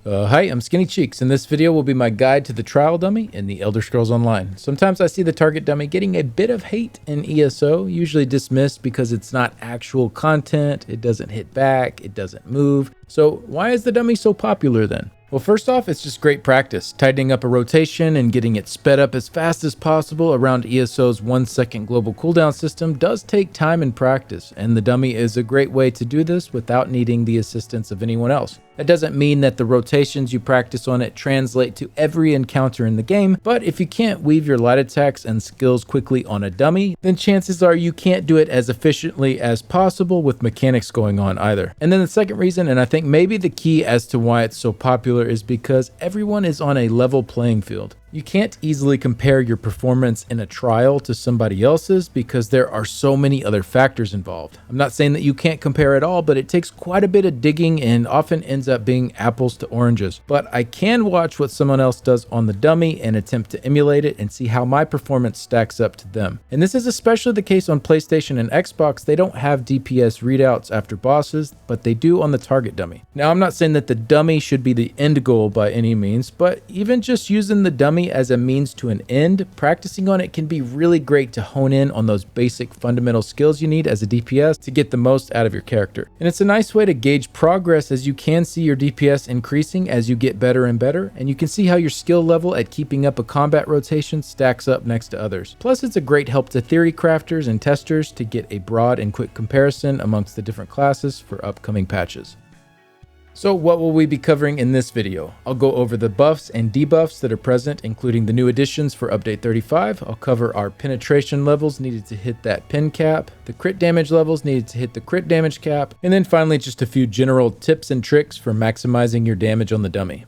Hi, I'm Skinny Cheeks, and this video will be my guide to the trial dummy in the Elder Scrolls Online. Sometimes I see the target dummy getting a bit of hate in ESO, usually dismissed because it's not actual content, it doesn't hit back, it doesn't move. So why is the dummy so popular then? Well, first off, it's just great practice. Tightening up a rotation and getting it sped up as fast as possible around ESO's 1-second global cooldown system does take time and practice, and the dummy is a great way to do this without needing the assistance of anyone else. That doesn't mean that the rotations you practice on it translate to every encounter in the game, but if you can't weave your light attacks and skills quickly on a dummy, then chances are you can't do it as efficiently as possible with mechanics going on either. And then the second reason, and I think maybe the key as to why it's so popular, is because everyone is on a level playing field. You can't easily compare your performance in a trial to somebody else's because there are so many other factors involved. I'm not saying that you can't compare at all, but it takes quite a bit of digging and often ends up being apples to oranges. But I can watch what someone else does on the dummy and attempt to emulate it and see how my performance stacks up to them. And this is especially the case on PlayStation and Xbox. They don't have DPS readouts after bosses, but they do on the target dummy. Now, I'm not saying that the dummy should be the end goal by any means, but even just using the dummy as a means to an end, practicing on it can be really great to hone in on those basic fundamental skills you need as a DPS to get the most out of your character. And it's a nice way to gauge progress, as you can see your DPS increasing as you get better and better, and you can see how your skill level at keeping up a combat rotation stacks up next to others. Plus, it's a great help to theory crafters and testers to get a broad and quick comparison amongst the different classes for upcoming patches. So what will we be covering in this video? I'll go over the buffs and debuffs that are present, including the new additions for update 35. I'll cover our penetration levels needed to hit that pen cap, the crit damage levels needed to hit the crit damage cap, and then finally just a few general tips and tricks for maximizing your damage on the dummy.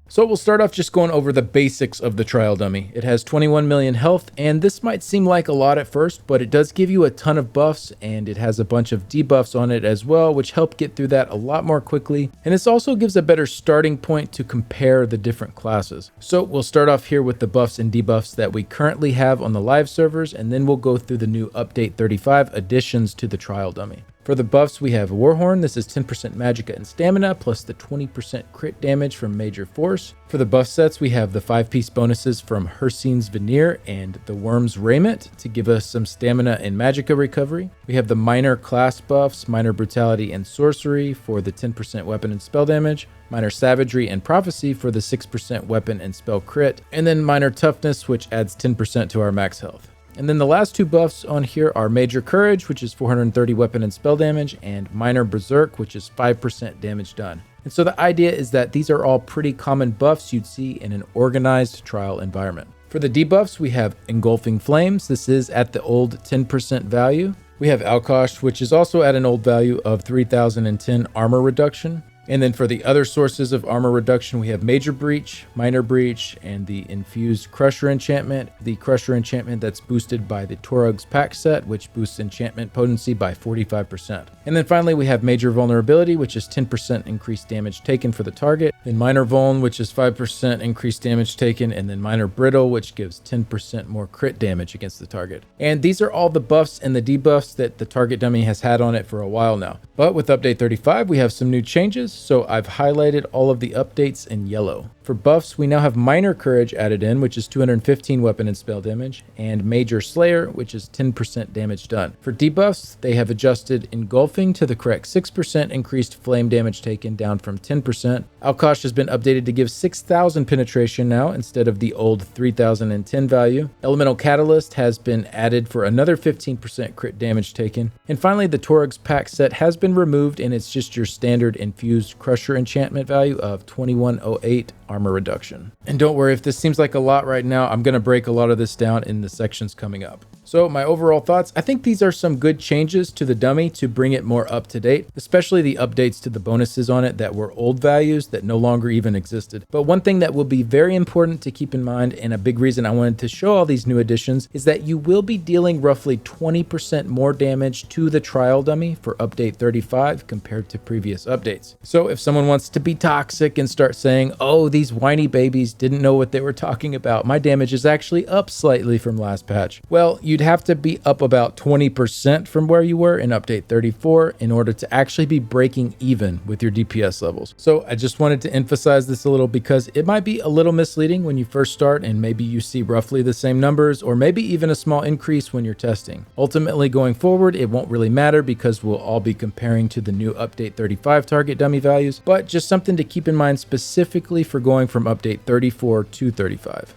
So we'll start off just going over the basics of the trial dummy. It has 21 million health, and this might seem like a lot at first, but it does give you a ton of buffs, and it has a bunch of debuffs on it as well, which help get through that a lot more quickly. And this also gives a better starting point to compare the different classes. So we'll start off here with the buffs and debuffs that we currently have on the live servers, and then we'll go through the new update 35 additions to the trial dummy. For the buffs, we have Warhorn. This is 10% Magicka and Stamina, plus the 20% crit damage from Major Force. For the buff sets, we have the 5-piece bonuses from Hircine's Veneer and the Worm's Raiment to give us some Stamina and Magicka recovery. We have the minor class buffs, Minor Brutality and Sorcery for the 10% weapon and spell damage, Minor Savagery and Prophecy for the 6% weapon and spell crit, and then Minor Toughness, which adds 10% to our max health. And then the last two buffs on here are Major Courage, which is 430 weapon and spell damage, and Minor Berserk, which is 5% damage done. And so the idea is that these are all pretty common buffs you'd see in an organized trial environment. For the debuffs, we have Engulfing Flames. This is at the old 10% value. We have Alkosh, which is also at an old value of 3010 armor reduction. And then for the other sources of armor reduction, we have Major Breach, Minor Breach, and the Infused Crusher enchantment. The Crusher enchantment that's boosted by the Torug's pack set, which boosts enchantment potency by 45%. And then finally, we have Major Vulnerability, which is 10% increased damage taken for the target. Then Minor Vuln, which is 5% increased damage taken. And then Minor Brittle, which gives 10% more crit damage against the target. And these are all the buffs and the debuffs that the target dummy has had on it for a while now. But with update 35, we have some new changes. So I've highlighted all of the updates in yellow. For buffs, we now have Minor Courage added in, which is 215 weapon and spell damage, and Major Slayer, which is 10% damage done. For debuffs, they have adjusted Engulfing to the correct 6% increased flame damage taken, down from 10%. Alkosh has been updated to give 6,000 penetration now instead of the old 3010 value. Elemental Catalyst has been added for another 15% crit damage taken. And finally, the Torug's pack set has been removed, and it's just your standard Infused Crusher enchantment value of 2108 armor reduction. And don't worry if this seems like a lot right now, I'm going to break a lot of this down in the sections coming up. So my overall thoughts, I think these are some good changes to the dummy to bring it more up to date, especially the updates to the bonuses on it that were old values that no longer even existed. But one thing that will be very important to keep in mind, and a big reason I wanted to show all these new additions, is that you will be dealing roughly 20% more damage to the trial dummy for update 35 compared to previous updates. So if someone wants to be toxic and start saying, oh, these whiny babies didn't know what they were talking about, my damage is actually up slightly from last patch, well, you'd you'd have to be up about 20% from where you were in update 34 in order to actually be breaking even with your DPS levels. So I just wanted to emphasize this a little because it might be a little misleading when you first start and maybe you see roughly the same numbers or maybe even a small increase when you're testing. Ultimately going forward, it won't really matter because we'll all be comparing to the new update 35 target dummy values, but just something to keep in mind specifically for going from update 34 to 35.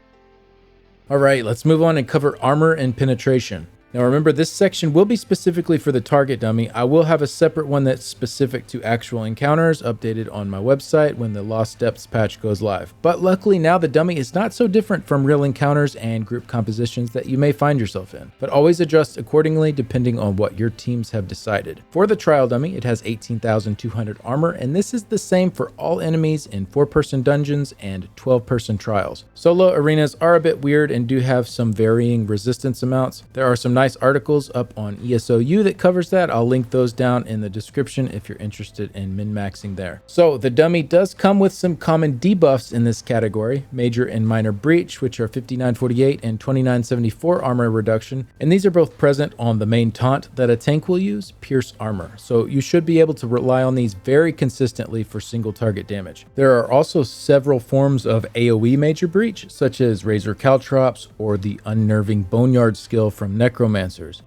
All right, let's move on and cover armor and penetration. Now remember, this section will be specifically for the target dummy. I will have a separate one that's specific to actual encounters updated on my website when the Lost Depths patch goes live. But luckily now the dummy is not so different from real encounters and group compositions that you may find yourself in, but always adjust accordingly depending on what your teams have decided. For the trial dummy, it has 18,200 armor, and this is the same for all enemies in 4-person dungeons and 12-person trials. Solo arenas are a bit weird and do have some varying resistance amounts. There are some nice articles up on ESO-U that covers that. I'll link those down in the description if you're interested in min-maxing there. So the dummy does come with some common debuffs in this category, major and minor breach, which are 5948 and 2974 armor reduction, and these are both present on the main taunt that a tank will use, pierce armor. So you should be able to rely on these very consistently for single target damage. There are also several forms of AoE major breach, such as Razor Caltrops or the unnerving Boneyard skill from Necromancers.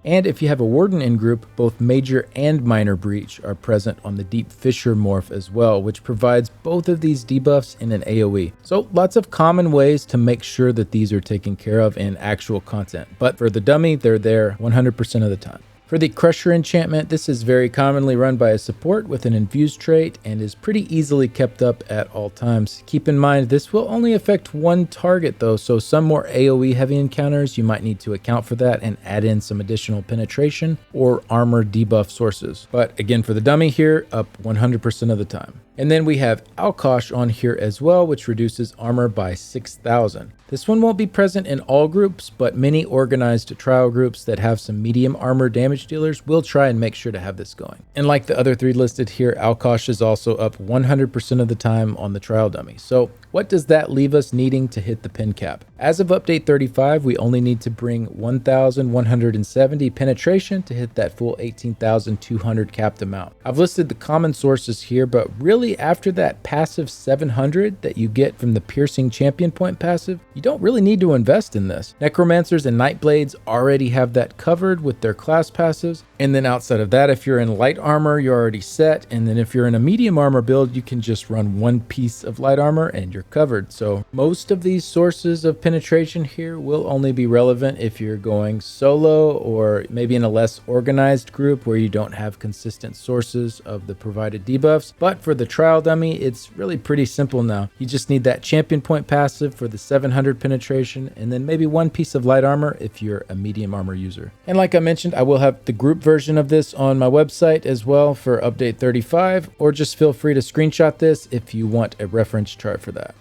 And if you have a Warden in group, both major and minor breach are present on the Deep Fissure morph as well, which provides both of these debuffs in an AoE. So lots of common ways to make sure that these are taken care of in actual content. But for the dummy, they're there 100% of the time. For the Crusher enchantment, this is very commonly run by a support with an infused trait and is pretty easily kept up at all times. Keep in mind, this will only affect one target though, so some more AoE heavy encounters, you might need to account for that and add in some additional penetration or armor debuff sources. But again, for the dummy here, up 100% of the time. And then we have Alkosh on here as well, which reduces armor by 6,000. This one won't be present in all groups, but many organized trial groups that have some medium armor damage dealers will try and make sure to have this going. And like the other three listed here, Alkosh is also up 100% of the time on the trial dummy. So what does that leave us needing to hit the pen cap? As of update 35, we only need to bring 1,170 penetration to hit that full 18,200 capped amount. I've listed the common sources here, but really after that passive 700 that you get from the piercing champion point passive, you don't really need to invest in this. Necromancers and Nightblades already have that covered with their class passives. And then outside of that, if you're in light armor, you're already set. And then if you're in a medium armor build, you can just run one piece of light armor and you're covered. So most of these sources of penetration here will only be relevant if you're going solo or maybe in a less organized group where you don't have consistent sources of the provided debuffs. But for the trial dummy, it's really pretty simple now. You just need that champion point passive for the 700 penetration and then maybe one piece of light armor if you're a medium armor user. And like I mentioned, I will have the group version of this on my website as well for update 35, or just feel free to screenshot this if you want a reference chart for that.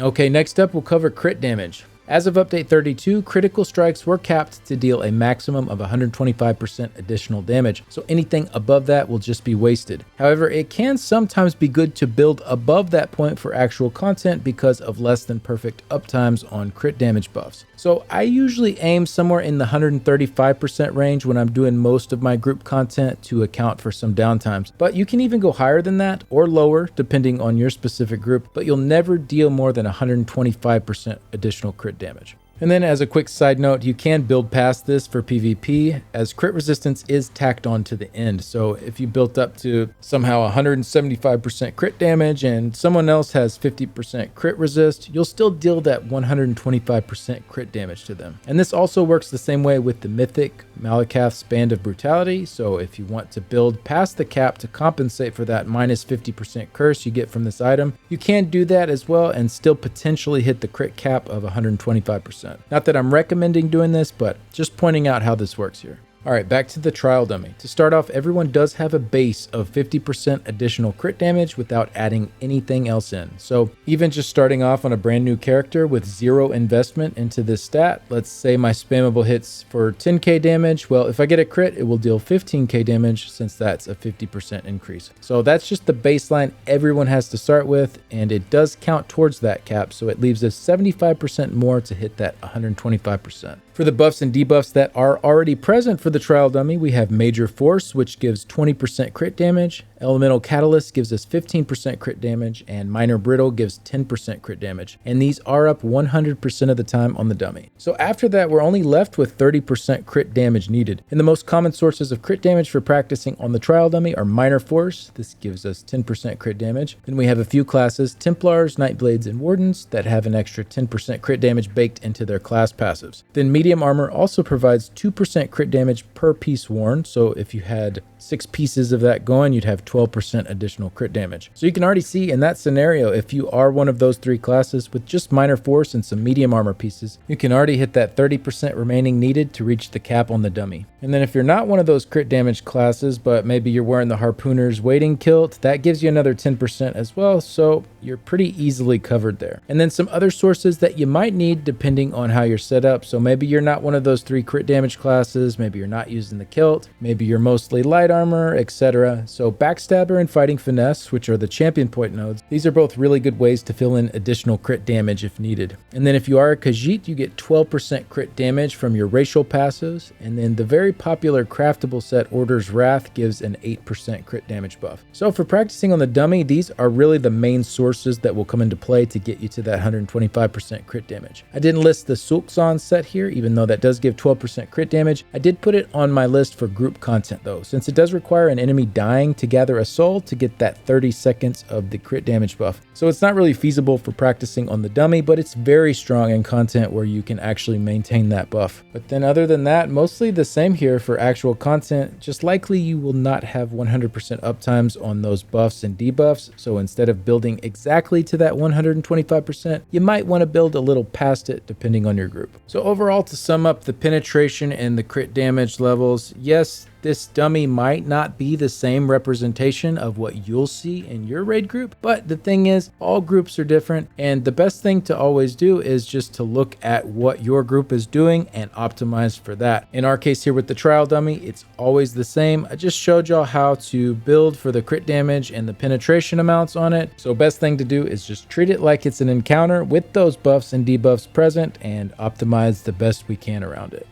Okay, next up we'll cover crit damage. As of update 32, critical strikes were capped to deal a maximum of 125% additional damage, so anything above that will just be wasted. However, it can sometimes be good to build above that point for actual content because of less than perfect uptimes on crit damage buffs. So I usually aim somewhere in the 135% range when I'm doing most of my group content to account for some downtimes. But you can even go higher than that or lower depending on your specific group, but you'll never deal more than 125% additional crit damage. And then as a quick side note, you can build past this for PvP as crit resistance is tacked on to the end. So if you built up to somehow 175% crit damage and someone else has 50% crit resist, you'll still deal that 125% crit damage to them. And this also works the same way with the Mythic Malakath's Band of Brutality. So if you want to build past the cap to compensate for that minus 50% curse you get from this item, you can do that as well and still potentially hit the crit cap of 125%. Not that I'm recommending doing this, but just pointing out how this works here. All right, back to the trial dummy. To start off, everyone does have a base of 50% additional crit damage without adding anything else in. So even just starting off on a brand new character with zero investment into this stat, let's say my spammable hits for 10k damage. Well, if I get a crit, it will deal 15k damage since that's a 50% increase. So that's just the baseline everyone has to start with, and it does count towards that cap. So it leaves us 75% more to hit that 125%. For the buffs and debuffs that are already present for the trial dummy, we have Major Force, which gives 20% crit damage, Elemental Catalyst gives us 15% crit damage, and Minor Brittle gives 10% crit damage. And these are up 100% of the time on the dummy. So after that, we're only left with 30% crit damage needed. And the most common sources of crit damage for practicing on the trial dummy are Minor Force. This gives us 10% crit damage. Then we have a few classes, Templars, Nightblades, and Wardens, that have an extra 10% crit damage baked into their class passives. Then Medium Armor also provides 2% crit damage per piece worn, so if you had 6 pieces of that going, you'd have 12% additional crit damage. So you can already see in that scenario, if you are one of those 3 classes with just Minor Force and some Medium Armor pieces, you can already hit that 30% remaining needed to reach the cap on the dummy. And then if you're not one of those crit damage classes, but maybe you're wearing the Harpooner's Waiting Kilt, that gives you another 10% as well, so you're pretty easily covered there. And then some other sources that you might need depending on how you're set up. So maybe you're not one of those 3 crit damage classes, maybe you're not using the kilt, maybe you're mostly light armor, etc. So Backstabber and Fighting Finesse, which are the champion point nodes, these are both really good ways to fill in additional crit damage if needed. And then if you are a Khajiit, you get 12% crit damage from your racial passives, and then the very popular craftable set Order's Wrath gives an 8% crit damage buff. So for practicing on the dummy, these are really the main sources that will come into play to get you to that 125% crit damage. I didn't list the Sulkzan set here, even though that does give 12% crit damage. I did put it on my list for group content though, since it does require an enemy dying to gather a soul to get that 30 seconds of the crit damage buff. So it's not really feasible for practicing on the dummy, but it's very strong in content where you can actually maintain that buff. But then other than that, mostly the same here for actual content, just likely you will not have 100% uptimes on those buffs and debuffs. So instead of building exactly to that 125%, you might want to build a little past it depending on your group. So overall, to sum up the penetration and the crit damage levels, yes, this dummy might not be the same representation of what you'll see in your raid group, but the thing is, all groups are different, and the best thing to always do is just to look at what your group is doing and optimize for that. In our case here with the trial dummy, it's always the same. I just showed y'all how to build for the crit damage and the penetration amounts on it. So best thing to do is just treat it like it's an encounter with those buffs and debuffs present and optimize the best we can around it.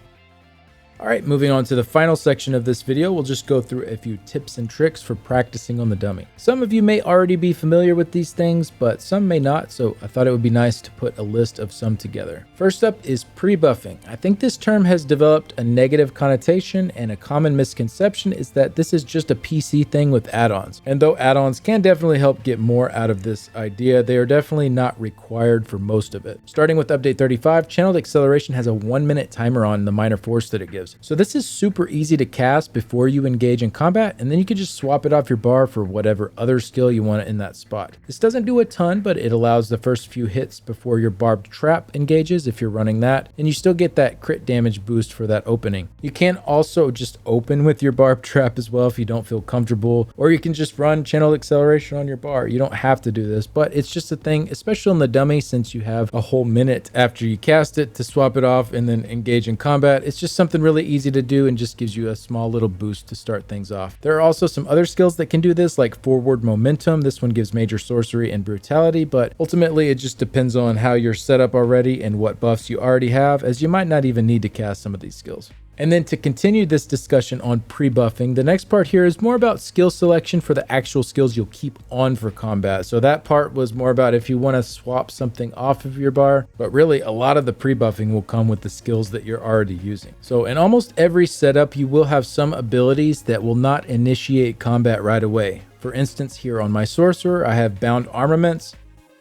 All right, moving on to the final section of this video, we'll just go through a few tips and tricks for practicing on the dummy. Some of you may already be familiar with these things, but some may not, so I thought it would be nice to put a list of some together. First up is prebuffing. I think this term has developed a negative connotation, and a common misconception is that this is just a PC thing with add-ons. And though add-ons can definitely help get more out of this idea, they are definitely not required for most of it. Starting with update 35, channeled acceleration has a 1-minute timer on the minor force that it gives. So this is super easy to cast before you engage in combat, and then you can just swap it off your bar for whatever other skill you want in that spot. This doesn't do a ton, but it allows the first few hits before your barbed trap engages if you're running that, and you still get that crit damage boost for that opening. You can also just open with your barbed trap as well if you don't feel comfortable, or you can just run channeled acceleration on your bar. You don't have to do this, but it's just a thing, especially on the dummy, since you have a whole minute after you cast it to swap it off and then engage in combat. It's just something really easy to do and just gives you a small little boost to start things off. There are also some other skills that can do this, like forward momentum. This one gives major sorcery and brutality, but ultimately it just depends on how you're set up already and what buffs you already have, as you might not even need to cast some of these skills. And then to continue this discussion on pre-buffing, the next part here is more about skill selection for the actual skills you'll keep on for combat. So that part was more about if you want to swap something off of your bar, but really a lot of the pre-buffing will come with the skills that you're already using. So in almost every setup, you will have some abilities that will not initiate combat right away. For instance, here on my sorcerer, I have bound armaments,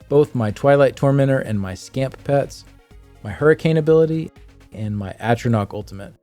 both my Twilight Tormentor and my Scamp pets, my Hurricane ability, and my Atronach ultimate.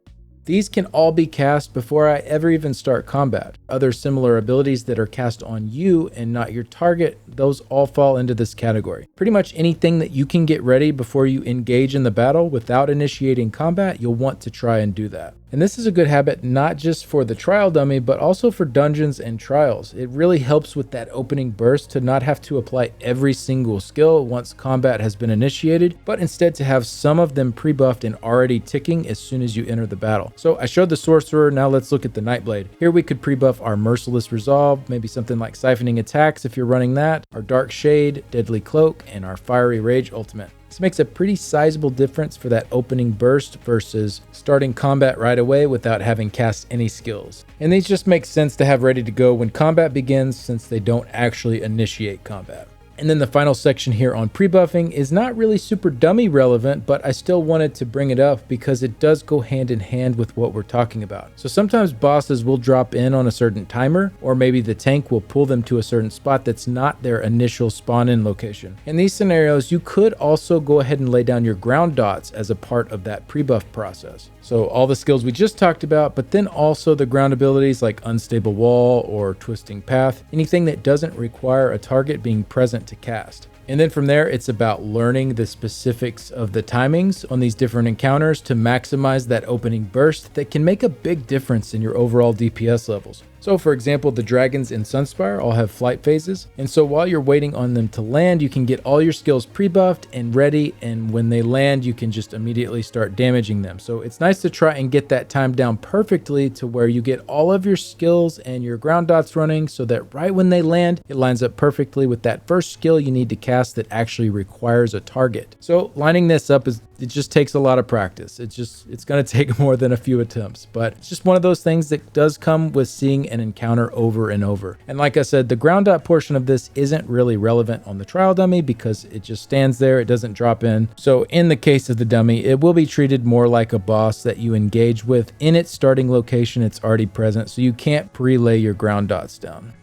These can all be cast before I ever even start combat. Other similar abilities that are cast on you and not your target, those all fall into this category. Pretty much anything that you can get ready before you engage in the battle without initiating combat, you'll want to try and do that. And this is a good habit not just for the trial dummy, but also for dungeons and trials. It really helps with that opening burst to not have to apply every single skill once combat has been initiated, but instead to have some of them pre-buffed and already ticking as soon as you enter the battle. So I showed the sorcerer, now let's look at the Nightblade. Here we could pre-buff our Merciless Resolve, maybe something like Siphoning Attacks if you're running that, our Dark Shade, Deadly Cloak, and our Fiery Rage ultimate. This makes a pretty sizable difference for that opening burst versus starting combat right away without having cast any skills. And these just make sense to have ready to go when combat begins, since they don't actually initiate combat. And then the final section here on pre-buffing is not really super dummy relevant, but I still wanted to bring it up because it does go hand in hand with what we're talking about. So sometimes bosses will drop in on a certain timer, or maybe the tank will pull them to a certain spot that's not their initial spawn-in location. In these scenarios, you could also go ahead and lay down your ground dots as a part of that pre-buff process. So all the skills we just talked about, but then also the ground abilities like Unstable Wall or Twisting Path, anything that doesn't require a target being present to cast. And then from there, it's about learning the specifics of the timings on these different encounters to maximize that opening burst that can make a big difference in your overall DPS levels. So for example, the dragons in Sunspire all have flight phases, and so while you're waiting on them to land, you can get all your skills pre-buffed and ready, and when they land, you can just immediately start damaging them. So it's nice to try and get that time down perfectly to where you get all of your skills and your ground dots running so that right when they land, it lines up perfectly with that first skill you need to cast that actually requires a target. So lining this up it just takes a lot of practice. It's going to take more than a few attempts, but it's just one of those things that does come with seeing an encounter over and over. And like I said, the ground dot portion of this isn't really relevant on the trial dummy because it just stands there. It doesn't drop in. So in the case of the dummy, it will be treated more like a boss that you engage with in its starting location. It's already present, so you can't pre-lay your ground dots down.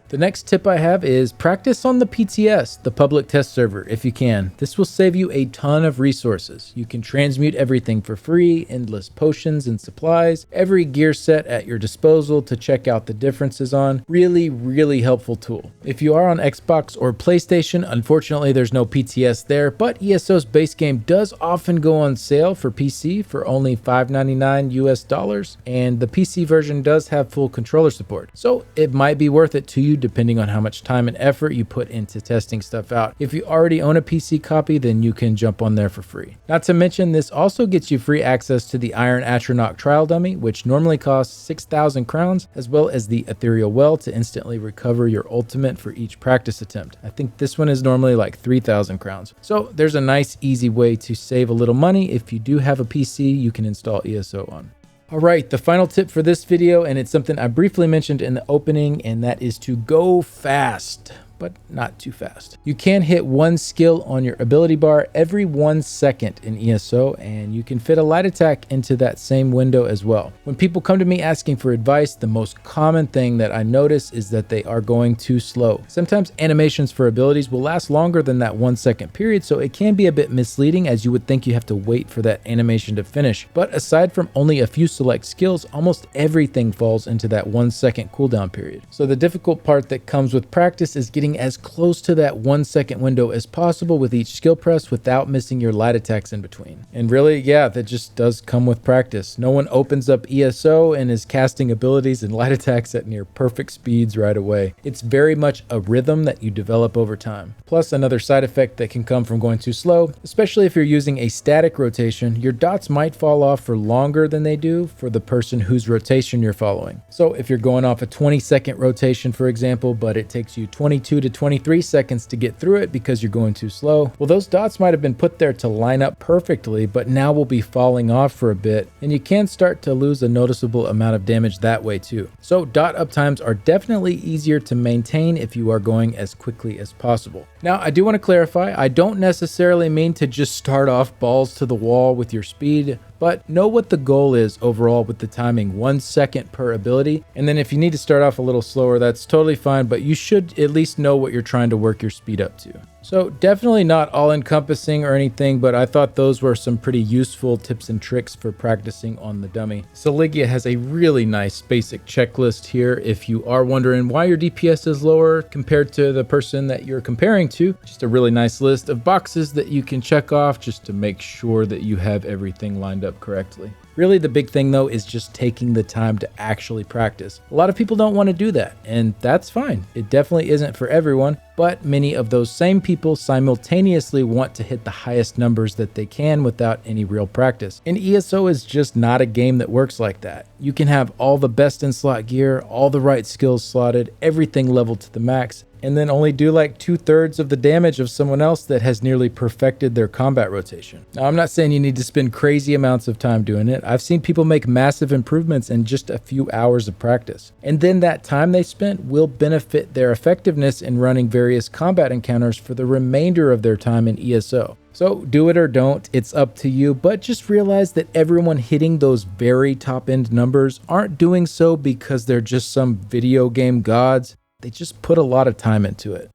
The next tip I have is practice on the PTS, the public test server, if you can. This will save you a ton of resources. You can transmute everything for free, endless potions and supplies, every gear set at your disposal to check out the differences on. Really helpful tool. If you are on Xbox or PlayStation, unfortunately there's no PTS there, but ESO's base game does often go on sale for PC for only $5.99 US, and the PC version does have full controller support. So it might be worth it to you depending on how much time and effort you put into testing stuff out. If you already own a PC copy, then you can jump on there for free. Not to mention, this also gets you free access to the Iron Atronach trial dummy, which normally costs 6,000 crowns, as well as the Ethereal Well to instantly recover your ultimate for each practice attempt. I think this one is normally like 3,000 crowns. So there's a nice, easy way to save a little money. If you do have a PC, you can install ESO on. All right, the final tip for this video, and it's something I briefly mentioned in the opening, and that is to go fast, but not too fast. You can hit one skill on your ability bar every 1 second in ESO, and you can fit a light attack into that same window as well. When people come to me asking for advice, the most common thing that I notice is that they are going too slow. Sometimes animations for abilities will last longer than that 1 second period, so it can be a bit misleading, as you would think you have to wait for that animation to finish. But aside from only a few select skills, almost everything falls into that 1 second cooldown period. So the difficult part that comes with practice is getting as close to that 1 second window as possible with each skill press without missing your light attacks in between. And really, yeah, that just does come with practice. No one opens up ESO and is casting abilities and light attacks at near perfect speeds right away. It's very much a rhythm that you develop over time. Plus, another side effect that can come from going too slow, especially if you're using a static rotation, your dots might fall off for longer than they do for the person whose rotation you're following. So if you're going off a 20-second rotation, for example, but it takes you 22 to 23 seconds to get through it because you're going too slow, well, those dots might have been put there to line up perfectly, but now will be falling off for a bit, and you can start to lose a noticeable amount of damage that way too. So dot uptimes are definitely easier to maintain if you are going as quickly as possible. Now, I do want to clarify, I don't necessarily mean to just start off balls to the wall with your speed, but know what the goal is overall with the timing, 1 second per ability. And then if you need to start off a little slower, that's totally fine, but you should at least know what you're trying to work your speed up to. So definitely not all encompassing or anything, but I thought those were some pretty useful tips and tricks for practicing on the dummy. Saligia has a really nice basic checklist here if you are wondering why your DPS is lower compared to the person that you're comparing to. Just a really nice list of boxes that you can check off just to make sure that you have everything lined up correctly. Really, the big thing though is just taking the time to actually practice. A lot of people don't want to do that, and that's fine. It definitely isn't for everyone, but many of those same people simultaneously want to hit the highest numbers that they can without any real practice. And ESO is just not a game that works like that. You can have all the best in slot gear, all the right skills slotted, everything leveled to the max, and then only do like 2/3 of the damage of someone else that has nearly perfected their combat rotation. Now, I'm not saying you need to spend crazy amounts of time doing it. I've seen people make massive improvements in just a few hours of practice. And then that time they spent will benefit their effectiveness in running various combat encounters for the remainder of their time in ESO. So do it or don't, it's up to you, but just realize that everyone hitting those very top end numbers aren't doing so because they're just some video game gods. They just put a lot of time into it.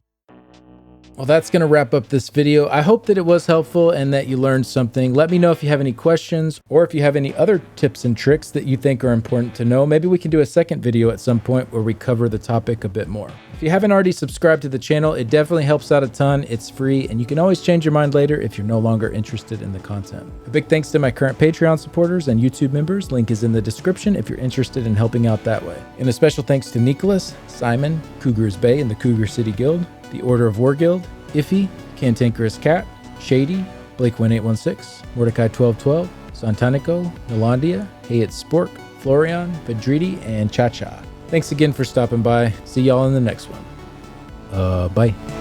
Well, that's going to wrap up this video. I hope that it was helpful and that you learned something. Let me know if you have any questions or if you have any other tips and tricks that you think are important to know. Maybe we can do a second video at some point where we cover the topic a bit more. If you haven't already subscribed to the channel, it definitely helps out a ton. It's free, and you can always change your mind later if you're no longer interested in the content. A big thanks to my current Patreon supporters and YouTube members. Link is in the description if you're interested in helping out that way. And a special thanks to Nicholas, Simon, Cougars Bay and the Cougar City Guild, the Order of War Guild, Iffy, Cantankerous Cat, Shady, Blake1816, Mordecai 1212, Santanico, Nolandia, Hey It's Spork, Florian, Vedridi, and Cha-Cha. Thanks again for stopping by. See y'all in the next one. Bye.